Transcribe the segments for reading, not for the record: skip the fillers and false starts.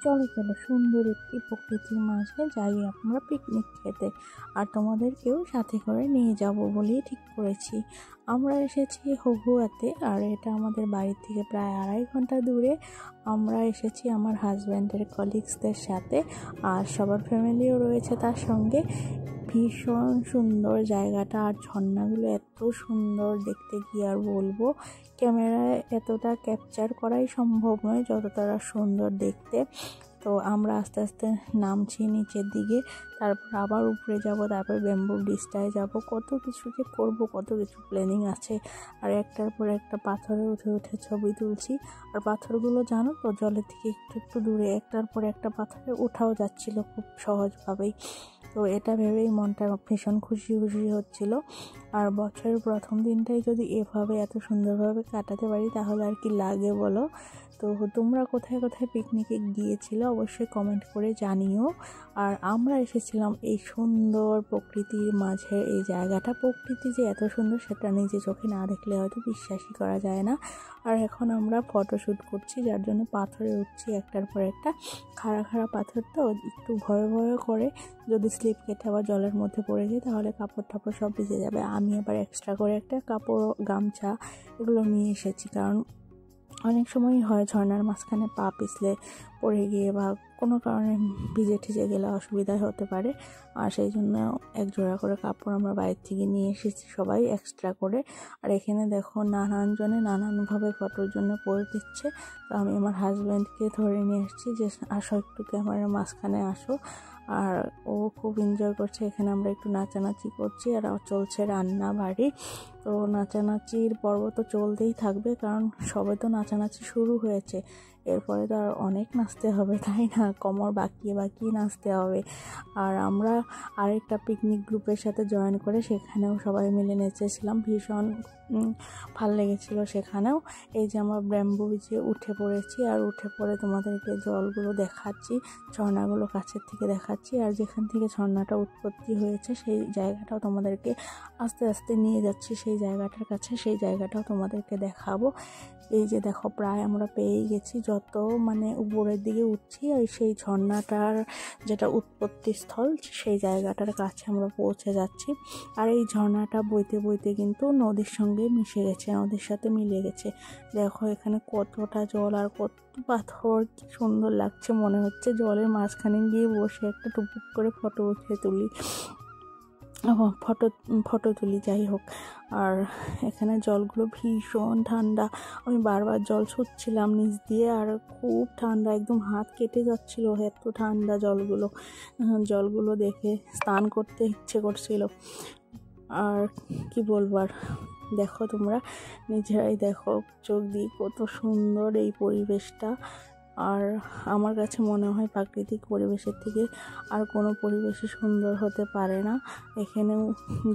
চলো চলো সুন্দর একটি প্রকৃতির মাঝে যাই আমরা পিকনিক খেতে, আর তোমাদেরকেও সাথে করে নিয়ে যাব বলেই ঠিক করেছি। আমরা এসেছি হহুয়াতে, আর এটা আমাদের বাড়ি থেকে প্রায় 2.5 ঘন্টা দূরে। আমরা এসেছি আমার হাজব্যান্ডের কলিগসদের সাথে, আর সবার ফ্যামিলিও রয়েছে তার সঙ্গে। ভীষণ সুন্দর জায়গাটা, আর ঝর্ণাগুলো এত সুন্দর দেখতে, কি আর বলবো। ক্যামেরায় এতটা ক্যাপচার করাই সম্ভব নয় যতটা সুন্দর দেখতে। তো আমরা আস্তে আস্তে নামছি নিচের দিকে, তারপর আবার উপরে যাব, তারপর ব্যাম্বু ব্রিজটায় যাব। কত কিছু যে করবো, কত কিছু প্ল্যানিং আছে। আর একটার পর একটা পাথরে উঠে উঠে ছবি তুলছি। আর পাথরগুলো জানো তো, জলের থেকে একটু একটু দূরে একটার পর একটা পাথরে ওঠাও যাচ্ছিল খুব সহজভাবেই। তো এটা ভেবেই মনটা ভীষণ খুশি খুশি হচ্ছিল। আর বছরের প্রথম দিনটাই যদি এভাবে এত সুন্দরভাবে কাটাতে পারি তাহলে আর কি লাগে বলো। তো তোমরা কোথায় কোথায় পিকনিকে গিয়েছিলে অবশ্যই কমেন্ট করে জানিও। আর আমরা এসেছিলাম এই সুন্দর প্রকৃতির মাঝে। এই জায়গাটা, প্রকৃতি যে এত সুন্দর সেটা নিজে চোখে না দেখলে হয়তো বিশ্বাসই করা যায় না। আর এখন আমরা ফটোশ্যুট করছি, যার জন্য পাথরে উঠছি একটার পর একটা। খাড়া খাড়া পাথর তো একটু ভয় ভয় করে, যদি স্লিপ কেটে আবার জলের মধ্যে পড়ে যায় তাহলে কাপড় টাপড় সব ভিজে যাবে। আমি আবার এক্সট্রা করে একটা কাপড়, গামছা এগুলো নিয়ে এসেছি, কারণ অনেক সময়ই হয় ঝর্ণার মাঝখানে পা পিছলে পড়ে গিয়ে বা কোনো কারণে ভিজে ঠিজে গেলে অসুবিধা হতে পারে। আর সেই জন্য এক জোড়া করে কাপড় আমরা বাইরে থেকে নিয়ে এসেছি সবাই এক্সট্রা করে। আর এখানে দেখো নানানজনে নানানভাবে ফটোর জন্য পোজ দিচ্ছে। তো আমি আমার হাজব্যান্ডকে ধরে নিয়ে এসেছি যে আসো একটু ক্যামেরার মাঝখানে আসো। আর ও খুব এনজয় করছে। এখানে আমরা একটু নাচানাচি করছি, আর চলছে রান্না বাড়ি। তো নাচানাচির পর্ব তো চলতেই থাকবে, কারণ সবে তো নাচানাচি শুরু হয়েছে। এরপরে তো আর অনেক নাচতে হবে, তাই না? কোমর বাঁকিয়ে বাঁকিয়ে নাচতে হবে। আর আমরা আরেকটা পিকনিক গ্রুপের সাথে জয়েন করে সেখানেও সবাই মিলে নেচেছিলাম, ভীষণ ভালো লেগেছিলো সেখানেও। এই যে আমরা ব্যাম্বু বিচে উঠে পড়েছি, আর উঠে পড়ে তোমাদেরকে জলগুলো দেখাচ্ছি, ঝর্ণাগুলো কাছের থেকে দেখাচ্ছি। আর যেখান থেকে ঝর্ণাটা উৎপত্তি হয়েছে সেই জায়গাটাও তোমাদেরকে আস্তে আস্তে নিয়ে যাচ্ছি, সেই জায়গাটার কাছে, সেই জায়গাটাও তোমাদেরকে দেখাবো। এই যে দেখো প্রায় আমরা পেয়েই গেছি, যত মানে উপরের দিকে উঠছি আর সেই ঝর্ণাটার যেটা উৎপত্তি স্থল সেই জায়গাটার কাছে আমরা পৌঁছে যাচ্ছি। আর এই ঝর্ণাটা বইতে বইতে কিন্তু নদীর সঙ্গে মিশে গেছে, নদীর সাথে মিলে গেছে। দেখো এখানে কতটা জল আর কত পাথর, কি সুন্দর লাগছে। মনে হচ্ছে জলের মাঝখানে গিয়ে বসে একটা টুপুক করে ফটো উঠিয়ে তুলি, ফটো তুলি, যাই হোক। আর এখানে জলগুলো ভীষণ ঠান্ডা। আমি বারবার জল ছুটছিলাম নিচ দিয়ে, আর খুব ঠান্ডা, একদম হাত কেটে যাচ্ছিল, এত ঠান্ডা জলগুলো দেখে স্নান করতে ইচ্ছে করছিল। আর কি বলবো, আর দেখো তোমরা নিজেরাই দেখো চোখ দিয়ে কত সুন্দর এই পরিবেশটা। আর আমার কাছে মনে হয় প্রাকৃতিক পরিবেশের থেকে আর কোনো পরিবেশই সুন্দর হতে পারে না। এখানেও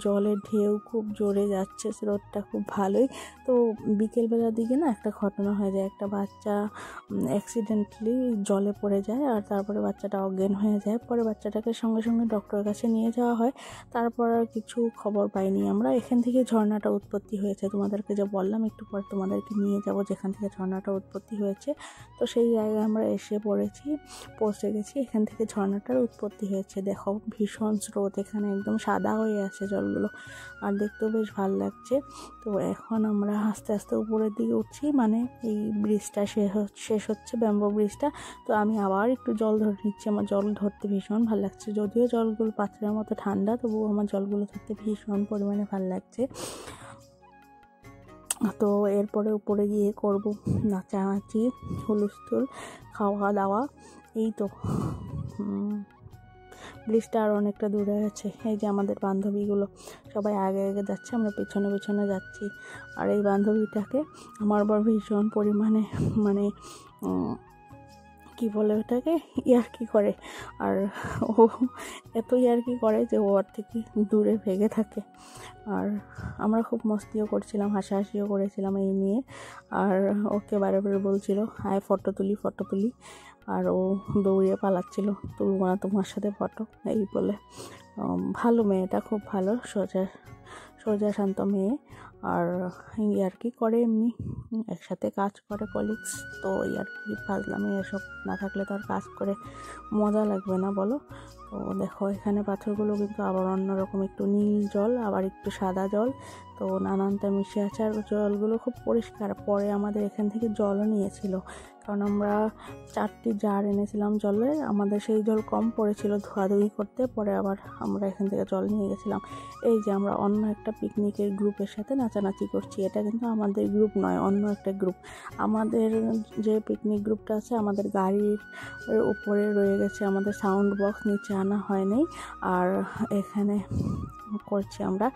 জলের ঢেউ খুব জোরে যাচ্ছে, স্রোতটা খুব ভালোই। তো বিকেলবেলার দিকে না একটা ঘটনা হয়ে যায়, একটা বাচ্চা অ্যাক্সিডেন্টলি জলে পড়ে যায়, আর তারপরে বাচ্চাটা অজ্ঞান হয়ে যায়। পরে বাচ্চাটাকে সঙ্গে সঙ্গে ডক্টরের কাছে নিয়ে যাওয়া হয়, তারপর আর কিছু খবর পাইনি আমরা। এখান থেকে ঝর্ণাটা উৎপত্তি হয়েছে, তোমাদেরকে যে বললাম একটু পর তোমাদেরকে নিয়ে যাব যেখান থেকে ঝর্ণাটা উৎপত্তি হয়েছে। তো সেই জায়গায় আমরা এসে পৌঁছে গেছি। এখান থেকে ঝর্ণাটার উৎপত্তি হয়েছে। দেখো ভীষণ স্রোত, এখানে একদম সাদা হয়ে আছে জলগুলো, আর দেখতেও বেশ ভালো লাগছে। তো এখন আমরা আস্তে আস্তে উপরের দিকে উঠছি, মানে এই ব্রিজটা শেষ হচ্ছে, ব্যাম্বো ব্রিজটা। তো আমি আবার একটু জল ধরে নিচ্ছি, আমার জল ধরতে ভীষণ ভালো লাগছে। যদিও জলগুলো পাথরের মতো ঠান্ডা, তবুও আমার জলগুলো ধরতে ভীষণ পরিমাণে ভালো লাগছে। তো এরপরে উপরে গিয়ে করব নাচানাচি, হুলস্থুল, খাওয়া দাওয়া। এই তো ব্রিজটা আর অনেকটা দূরে আছে। এই যে আমাদের বান্ধবীগুলো সবাই আগে আগে যাচ্ছে, আমরা পেছনে পেছনে যাচ্ছি। আর এই বান্ধবীটাকে আমার বর ভীষণ পরিমাণে মানে কি বলে ওটাকে, ইয়ার্কি করে। আর ও এত ইয়ার্কি করে যে ও ওর থেকে দূরে ভেগে থাকে। আর আমরা খুব মস্তিও করছিলাম, হাসাহাসিও করেছিলাম এই নিয়ে। আর ওকে বারে বারে বলছিল আয় ফটো তুলি, আর ও দৌড়িয়ে পালাচ্ছিল, তুলব না তোমার সাথে ফটো এই বলে। ভালো মেয়েটা, খুব ভালো, সোজা শান্ত মেয়ে। আর ইয়ার্কি করে, এমনি একসাথে কাজ করে কলিগস, তো ইয়ার্কি ফাজলামি এসব না থাকলে তো আর কাজ করে মজা লাগবে না বলো। তো দেখো এখানে পাথরগুলো কিন্তু আবার অন্যরকম, একটু নীল জল আবার একটু সাদা জল, তো নানানটা মিশে আছে। আর জলগুলো খুব পরিষ্কার। পরে আমাদের এখান থেকে জলও নিয়েছিল, কারণ আমরা 4টি জার এনেছিলাম জলের, আমাদের সেই জল কম পড়েছিল ধোয়াধুয়ি করতে, পরে আবার আমরা এখান থেকে জল নিয়ে গেছিলাম। এই যে আমরা অন্য একটা পিকনিকের গ্রুপের সাথে নাচানাচি করছি, এটা কিন্তু আমাদের গ্রুপ নয়, অন্য একটা গ্রুপ। আমাদের যে পিকনিক গ্রুপটা আছে আমাদের গাড়ির উপরে রয়ে গেছে, আমাদের সাউন্ড বক্স নিচে আনা হয়নি। আর এখানে করছি আমরা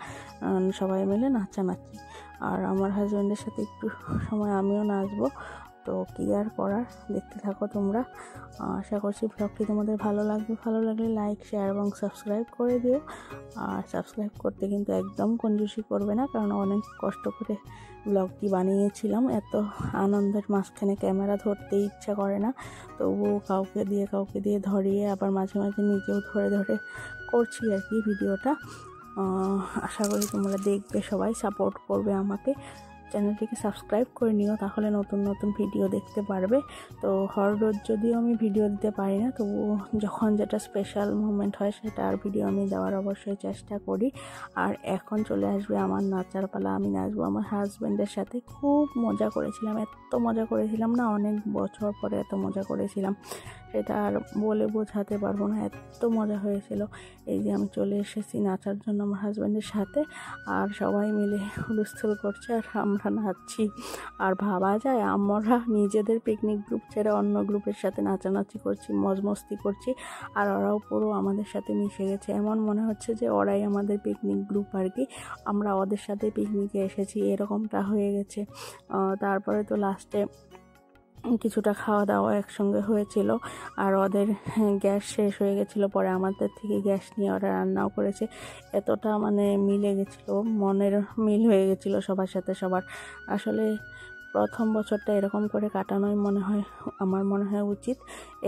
সবাই মিলে নাচানাচি। আর আমার হাজব্যান্ডের সাথে একটু সময় আমিও নাচবো। তো কি আর করার, দেখতে থাকো তোমরা। আশা করছি ব্লগটি তোমাদের ভালো লাগবে। ভালো লাগলে লাইক, শেয়ার এবং সাবস্ক্রাইব করে দিও। আর সাবস্ক্রাইব করতে কিন্তু একদম কঞ্জুসি করবে না, কারণ অনেক কষ্ট করে ব্লগটি বানিয়েছিলাম। এত আনন্দের মাঝখানে ক্যামেরা ধরতে ইচ্ছা করে না, তবুও কাউকে দিয়ে ধরিয়ে আবার মাঝে মাঝে নিজেও ধরে ধরে করছি আর কি ভিডিওটা। আশা করি তোমরা দেখবে, সবাই সাপোর্ট করবে আমাকে। চ্যানেলটিকে সাবস্ক্রাইব করে নিও, তাহলে নতুন নতুন ভিডিও দেখতে পারবে। তো হর রোজ যদিও আমি ভিডিও দিতে পারি না, তবুও যখন যেটা স্পেশাল মোমেন্ট হয় সেটা আর ভিডিও আমি দেওয়ার অবশ্যই চেষ্টা করি। আর এখন চলে আসবে আমার নাচার পালা, আমি নাচবো আমার হাজব্যান্ডের সাথে। খুব মজা করেছিলাম, এত মজা করেছিলাম না, অনেক বছর পরে এত মজা করেছিলাম, সেটা আর বলে বোঝাতে পারবো না, এত মজা হয়েছিল। এই যে আমি চলে এসেছি নাচার জন্য আমার হাজব্যান্ডের সাথে, আর সবাই মিলে হুলস্থুল করছে আর আমরা নাচছি। আর ভাবা যায় আমরা নিজেদের পিকনিক গ্রুপ ছেড়ে অন্য গ্রুপের সাথে নাচানাচি করছি, মজমস্তি করছি, আর ওরাও পুরো আমাদের সাথে মিশে গেছে। এমন মনে হচ্ছে যে ওরাই আমাদের পিকনিক গ্রুপ আর কি, আমরা ওদের সাথে পিকনিকে এসেছি, এরকমটা হয়ে গেছে। তারপরে তো লাস্টে কিছুটা খাওয়া দাওয়া একসঙ্গে হয়েছিল। আর ওদের গ্যাস শেষ হয়ে গেছিলো, পরে আমাদের থেকে গ্যাস নিয়ে ওরা রান্নাও করেছে। এতটা মানে মিলে গেছিলো, মনের মিল হয়ে গেছিলো সবার সাথে সবার। আসলে প্রথম বছরটা এরকম করে কাটানোই আমার মনে হয় উচিত,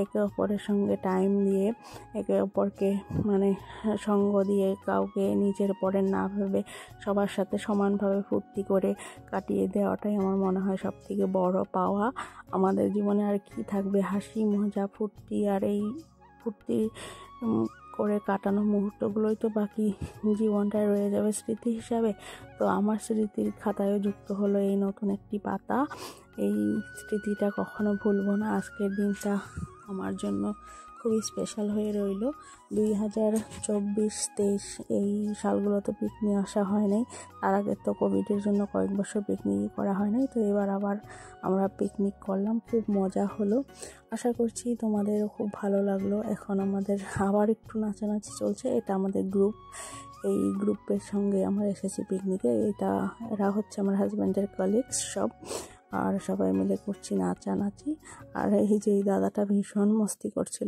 একে অপরের সঙ্গে টাইম দিয়ে, একে অপরকে মানে সঙ্গ দিয়ে, কাউকে নিজের পরে না ভেবে সবার সাথে সমানভাবে ফুর্তি করে কাটিয়ে দেওয়াটাই আমার মনে হয় সব থেকে বড় পাওয়া আমাদের জীবনে। আর কি থাকবে, হাসি মজা ফুর্তি, আর এই ফুর্তি করে কাটানো মুহূর্তগুলোই তো বাকি জীবনটায় রয়ে যাবে স্মৃতি হিসাবে। তো আমার স্মৃতির খাতায়ও যুক্ত হলো এই নতুন একটি পাতা। এই স্মৃতিটা কখনো ভুলবো না। আজকের দিনটা আমার জন্য খুবই স্পেশাল হয়ে রইল। 2024-23 এই সালগুলোতে পিকনিক আসা হয় নাই, তার আগে তো কোভিডের জন্য কয়েক বছর পিকনিকই করা হয় নাই। তো এবার আবার আমরা পিকনিক করলাম, খুব মজা হলো। আশা করছি তোমাদেরও খুব ভালো লাগলো। এখন আমাদের আবার একটু নাচানাচি চলছে, এটা আমাদের গ্রুপ, এই গ্রুপের সঙ্গে আমরা এসেছি পিকনিকে। এরা হচ্ছে আমার হাজব্যান্ডের কলিগস সব, আর সবাই মিলে করছি নাচানাচি। আর এই যে এই দাদাটা ভীষণ মস্তি করছিল।